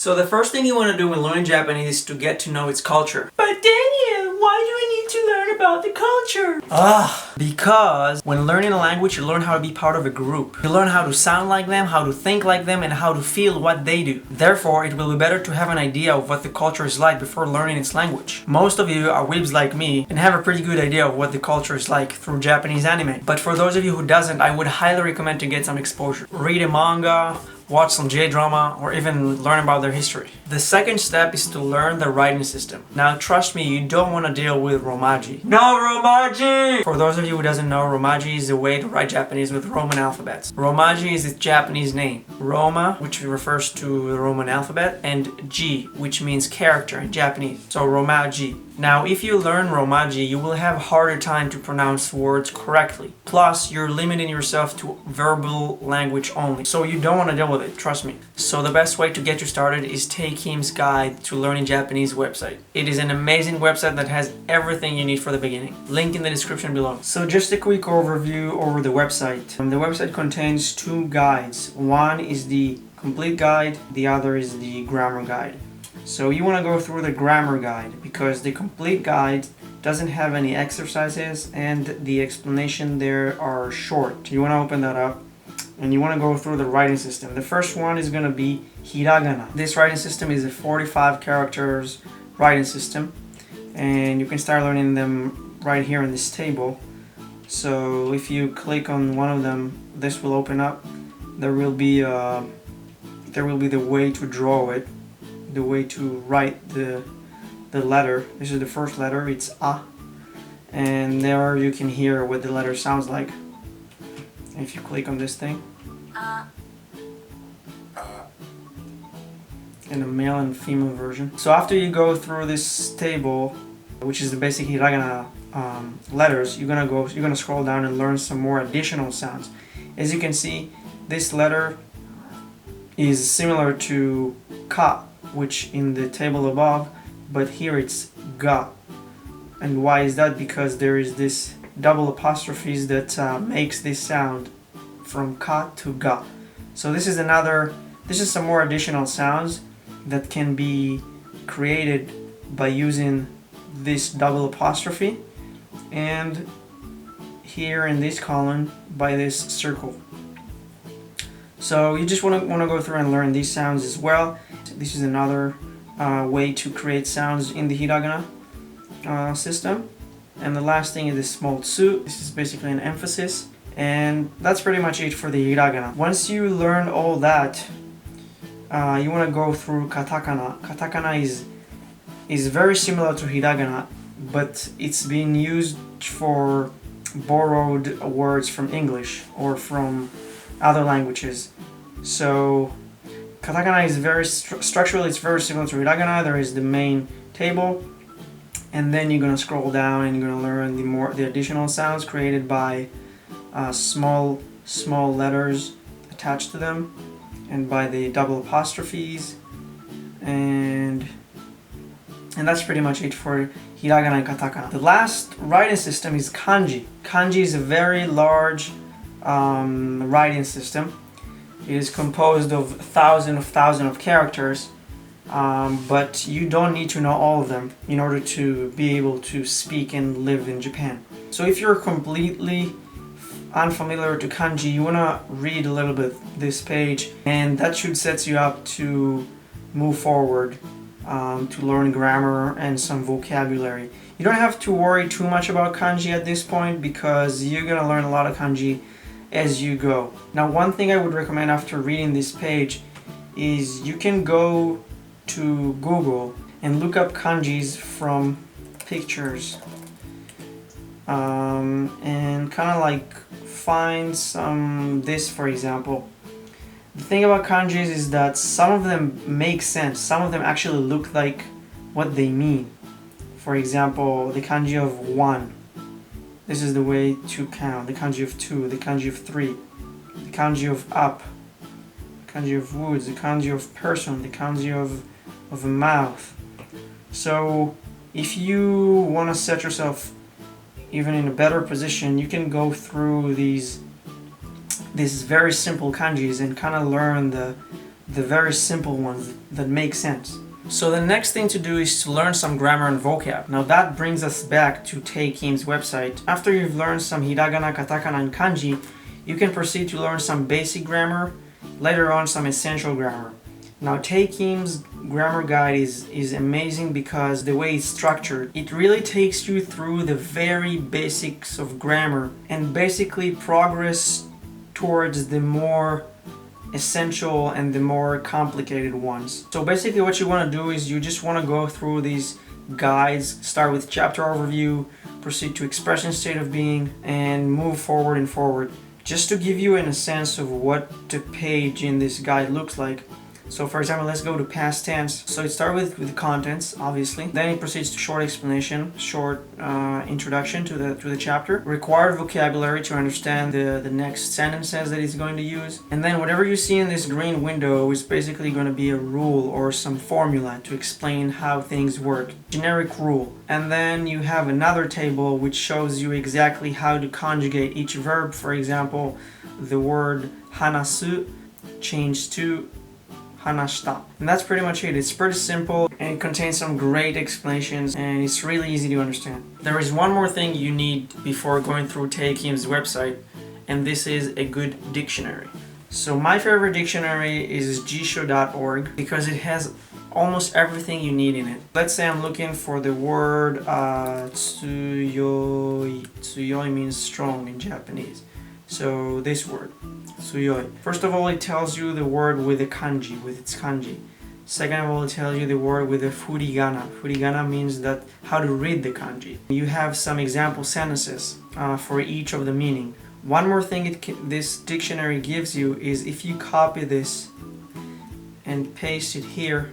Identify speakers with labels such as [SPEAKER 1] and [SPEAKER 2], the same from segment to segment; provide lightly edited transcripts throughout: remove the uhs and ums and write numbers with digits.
[SPEAKER 1] So the first thing you want to do when learning Japanese is to get to know its culture. But Daniel, why do I need to learn about the culture? Because when learning a language, you learn how to be part of a group. You learn how to sound like them, how to think like them, and how to feel what they do. Therefore, it will be better to have an idea of what the culture is like before learning its language. Most of you are weebs like me and have a pretty good idea of what the culture is like through Japanese anime. But for those of you who doesn't, I would highly recommend to get some exposure. Read a manga, watch some J-drama, or even learn about their history. The second step is to learn the writing system. Now trust me, you don't want to deal with Romaji. No Romaji! For those of you who doesn't know, Romaji is a way to write Japanese with Roman alphabets. Romaji is its Japanese name. Roma, which refers to the Roman alphabet, and Ji, which means character in Japanese. So Romaji. Now, if you learn Romaji, you will have a harder time to pronounce words correctly. Plus, you're limiting yourself to verbal language only. So you don't want to deal with it, trust me. So the best way to get you started is take Kim's Guide to Learning Japanese website. It is an amazing website that has everything you need for the beginning. Link in the description below. So just a quick overview over the website. The website contains two guides. One is the complete guide, the other is the grammar guide. So you want to go through the grammar guide because the complete guide doesn't have any exercises and the explanation there are short. You want to open that up and you want to go through the writing system. The first one is going to be hiragana. This writing system is a 45 characters writing system and you can start learning them right here in this table. So if you click on one of them, this will open up. There will be the way to draw it. The way to write the letter. This is the first letter, it's A, and there you can hear what the letter sounds like. If you click on this thing, in a male and female version. So after you go through this table, which is the basic hiragana letters, you're gonna scroll down and learn some more additional sounds. As you can see, this letter is similar to ka, which in the table above, but here it's ga. And why is that? Because there is this double apostrophes that makes this sound from ka to ga. So this is some more additional sounds that can be created by using this double apostrophe, and here in this column by this circle. So you just want to go through and learn these sounds as well. This is another way to create sounds in the hiragana system. And the last thing is the small tsu. This is basically an emphasis. And that's pretty much it for the hiragana. Once you learn all that, you want to go through katakana. Katakana is very similar to hiragana, but it's being used for borrowed words from English or from other languages. So katakana is very structurally, it's very similar to hiragana. There is the main table, and then you're gonna scroll down and you're gonna learn the additional sounds created by small letters attached to them, and by the double apostrophes, and that's pretty much it for hiragana and katakana. The last writing system is kanji. Kanji is a very large writing system. It is composed of thousands of characters, but you don't need to know all of them in order to be able to speak and live in Japan. So if you're completely unfamiliar to kanji, you want to read a little bit this page, and that should set you up to move forward, to learn grammar and some vocabulary. You don't have to worry too much about kanji at this point because you're going to learn a lot of kanji as you go. Now, one thing I would recommend after reading this page is you can go to Google and look up kanjis from pictures, and kind of like find this for example. The thing about kanjis is that some of them make sense, some of them actually look like what they mean. For example, the kanji of 1. This is the way to count. The kanji of 2, the kanji of 3, the kanji of up, the kanji of woods, the kanji of person, the kanji of a mouth. So if you want to set yourself even in a better position, you can go through these very simple kanjis and kind of learn the very simple ones that make sense. So the next thing to do is to learn some grammar and vocab. Now that brings us back to Tae Kim's website. After you've learned some hiragana, katakana, and kanji, you can proceed to learn some basic grammar, later on some essential grammar. Now Tae Kim's grammar guide is amazing because the way it's structured, it really takes you through the very basics of grammar and basically progress towards the more essential and the more complicated ones. So basically what you want to do is you just want to go through these guides, start with chapter overview, proceed to expression state of being, and move forward and forward, just to give you a sense of what the page in this guide looks like. So for example, let's go to past tense. So it starts with the contents, obviously. Then it proceeds to short explanation, short introduction to the chapter. Required vocabulary to understand the next sentences that it's going to use. And then whatever you see in this green window is basically going to be a rule or some formula to explain how things work. Generic rule. And then you have another table which shows you exactly how to conjugate each verb. For example, the word hanasu changed to hanashita. And that's pretty much it. It's pretty simple and it contains some great explanations and it's really easy to understand. There is one more thing you need before going through Tae Kim's website, and this is a good dictionary. So my favorite dictionary is jisho.org because it has almost everything you need in it. Let's say I'm looking for the word tsuyoi. Tsuyoi means strong in Japanese. So this word, tsuyoi. First of all, it tells you the word with the kanji, with its kanji. Second of all, it tells you the word with the furigana. Furigana means that how to read the kanji. You have some example sentences for each of the meaning. One more thing this dictionary gives you is if you copy this and paste it here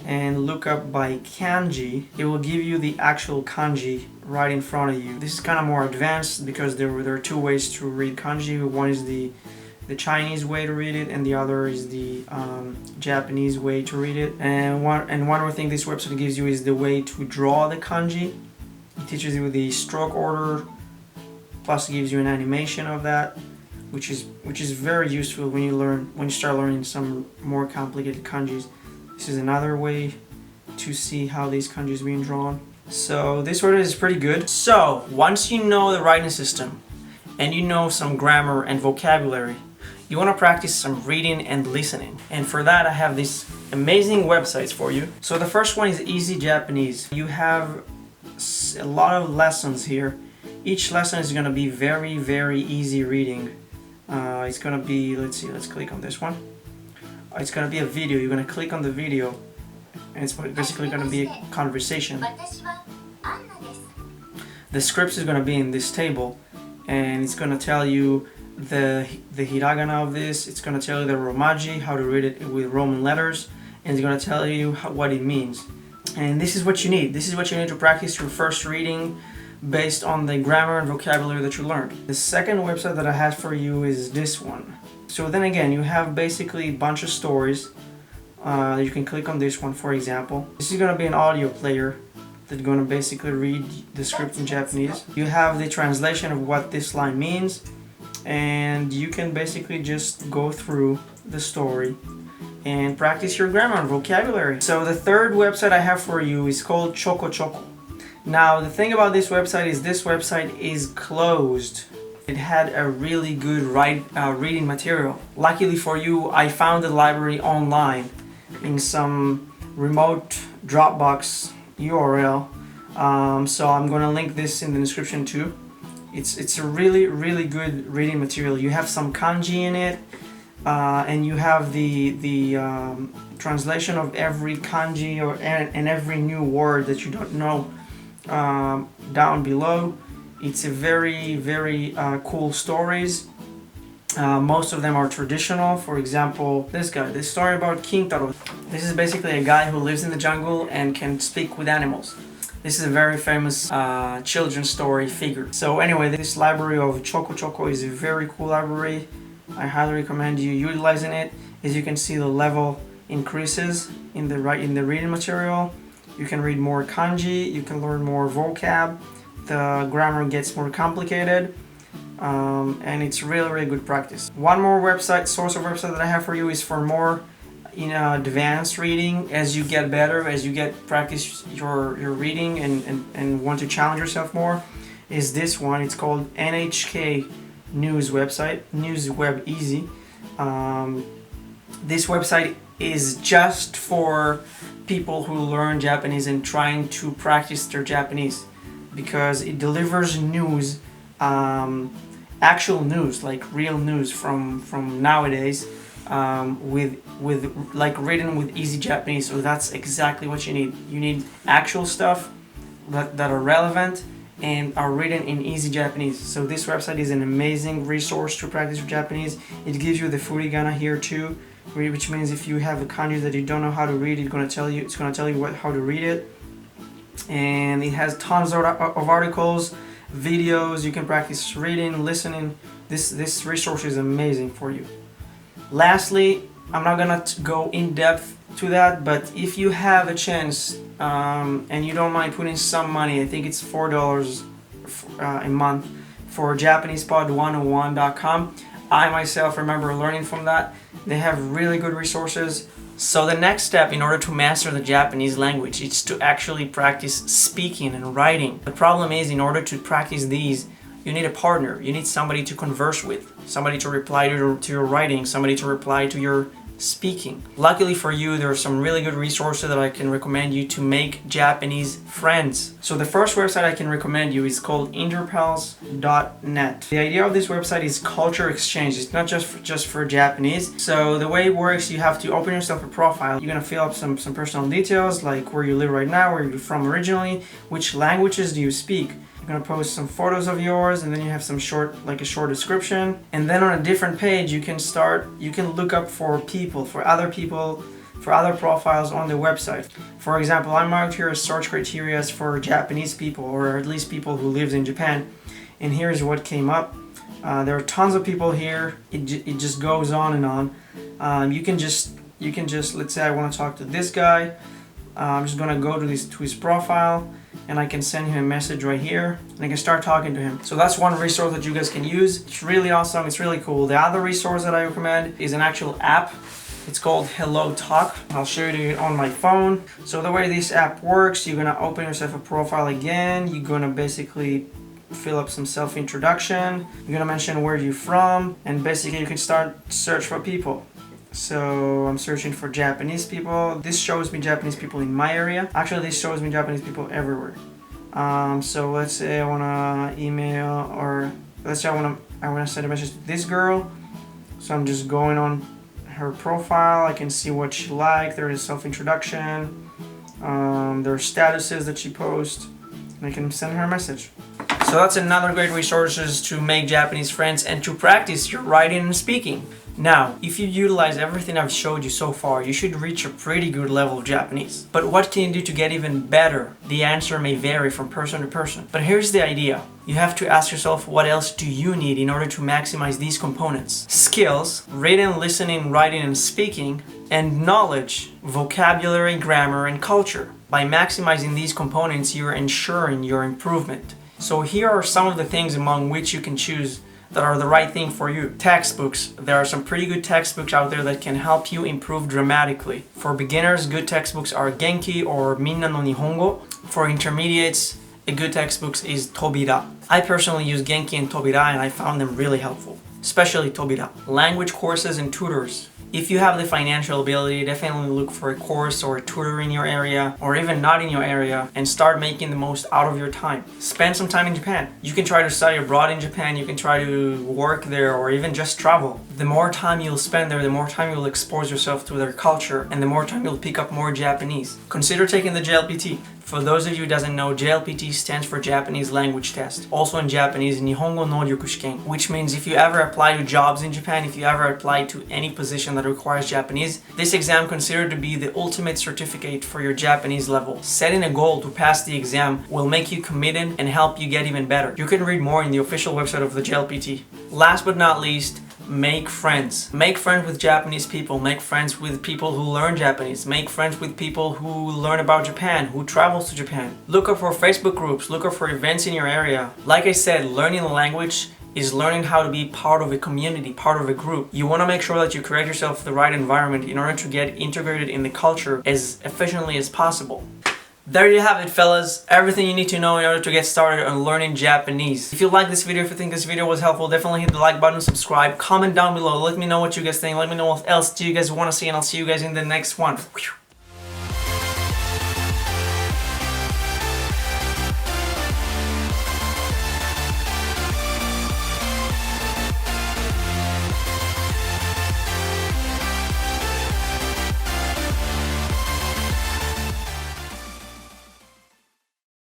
[SPEAKER 1] and look up by kanji, it will give you the actual kanji right in front of you. This is kind of more advanced because there are two ways to read kanji. One is the Chinese way to read it, and the other is the Japanese way to read it. And one more thing this website gives you is the way to draw the kanji. It teaches you the stroke order, plus it gives you an animation of that, which is very useful when you start learning some more complicated kanjis. This is another way to see how these kanjis are being drawn. So this word is pretty good. So once you know the writing system and you know some grammar and vocabulary, you want to practice some reading and listening. And for that I have these amazing websites for you. So the first one is Easy Japanese. You have a lot of lessons here. Each lesson is going to be very, very easy reading. It's going to be, let's click on this one. It's going to be a video. You're going to click on the video and it's basically going to be a conversation. The script is going to be in this table and it's going to tell you the hiragana of this. It's going to tell you the romaji, how to read it with Roman letters, and it's going to tell you what it means. And this is what you need. This is what you need to practice your first reading based on the grammar and vocabulary that you learned. The second website that I have for you is this one. So then again, you have basically a bunch of stories. You can click on this one, for example. This is going to be an audio player that's going to basically read the script in Japanese. You have the translation of what this line means, and you can basically just go through the story and practice your grammar and vocabulary. So the third website I have for you is called Choco Choco. Now the thing about this website is closed. It had a really good reading material. Luckily for you, I found the library online in some remote Dropbox URL. So I'm going to link this in the description too. It's a really, really good reading material. You have some kanji in it, and you have the translation of every kanji and every new word that you don't know down below. It's a very, very cool stories. Most of them are traditional. For example, this story about Kintaro. This is basically a guy who lives in the jungle and can speak with animals. This is a very famous children's story figure. So anyway, this library of Choco Choco is a very cool library. I highly recommend you utilizing it. As you can see, the level increases in the reading material. You can read more kanji, you can learn more vocab. The grammar gets more complicated. and it's really good practice. One more source of website that I have for you is for more advanced reading. As you get better, as you get practice your reading and want to challenge yourself more, is this one. It's called NHK News website, News Web Easy. This website is just for people who learn Japanese and trying to practice their Japanese, because it delivers news, actual news, like real news from nowadays, with like written with easy Japanese. So that's exactly what you need. You need actual stuff that are relevant and are written in easy Japanese. So this website is an amazing resource to practice your Japanese. It gives you the furigana here too, which means if you have a kanji that you don't know how to read, it's gonna tell you how to read it. And it has tons of articles, videos. You can practice reading, listening. This resource is amazing for you. Lastly, I'm not gonna go in depth to that, but if you have a chance and you don't mind putting some money, I think it's $4 a month, for JapanesePod101.com. I myself remember learning from that. They have really good resources. So the next step in order to master the Japanese language is to actually practice speaking and writing. The problem is, in order to practice these, you need a partner. You need somebody to converse with, somebody to reply to your writing, somebody to reply to your speaking. Luckily for you, there are some really good resources that I can recommend you to make Japanese friends. So the first website I can recommend you is called interpals.net. The idea of this website is culture exchange. It's not just for Japanese. So the way it works, you have to open yourself a profile. You're gonna fill up some personal details, like where you live right now, where you're from originally, which languages do you speak. You're gonna post some photos of yours, and then you have a short description. And then on a different page, you can look up for other profiles on the website. For example, I marked here as search criteria for Japanese people, or at least people who live in Japan. And here's what came up. There are tons of people here. It just goes on and on. You can just, let's say I want to talk to this guy. I'm just gonna go to his profile, and I can send him a message right here, and I can start talking to him. So that's one resource that you guys can use. It's really awesome. It's really cool. The other resource that I recommend is an actual app. It's called Hello Talk. I'll show you it on my phone. So the way this app works, you're gonna open yourself a profile again. You're gonna basically fill up some self-introduction. You're gonna mention where you're from, and basically you can start search for people. So I'm searching for Japanese people. This shows me Japanese people in my area. Actually, this shows me Japanese people everywhere. So let's say I wanna email, or let's say I wanna send a message to this girl. So I'm just going on her profile. I can see what she liked. There is self-introduction. There are statuses that she posts, and I can send her a message. So that's another great resources to make Japanese friends and to practice your writing and speaking. Now, if you utilize everything I've showed you so far, you should reach a pretty good level of Japanese. But what can you do to get even better? The answer may vary from person to person. But here's the idea. You have to ask yourself, what else do you need in order to maximize these components? Skills, reading, listening, writing, and speaking, and knowledge, vocabulary, grammar, and culture. By maximizing these components, you're ensuring your improvement. So here are some of the things among which you can choose that are the right thing for you. Textbooks. There are some pretty good textbooks out there that can help you improve dramatically. For beginners, good textbooks are Genki or Minna no Nihongo. For intermediates, a good textbook is Tobira. I personally use Genki and Tobira, and I found them really helpful, especially Tobira. Language courses and tutors. If you have the financial ability, definitely look for a course or a tutor in your area, or even not in your area, and start making the most out of your time. Spend some time in Japan. You can try to study abroad in Japan, you can try to work there, or even just travel. The more time you'll spend there, the more time you'll expose yourself to their culture, and the more time you'll pick up more Japanese. Consider taking the JLPT. For those of you who doesn't know, JLPT stands for Japanese Language Test. Also in Japanese, Nihongo no Ryoku Shiken, which means if you ever apply to jobs in Japan, if you ever apply to any position that requires Japanese, this exam considered to be the ultimate certificate for your Japanese level. Setting a goal to pass the exam will make you committed and help you get even better. You can read more in the official website of the JLPT. Last but not least, make friends. Make friends with Japanese people. Make friends with people who learn Japanese. Make friends with people who learn about Japan, who travels to Japan. Look up for Facebook groups. Look up for events in your area. Like I said, learning the language is learning how to be part of a community, part of a group. You want to make sure that you create yourself the right environment in order to get integrated in the culture as efficiently as possible. There you have it, fellas. Everything you need to know in order to get started on learning Japanese. If you like this video, if you think this video was helpful, definitely hit the like button, subscribe, comment down below, let me know what you guys think, let me know what else do you guys want to see, and I'll see you guys in the next one.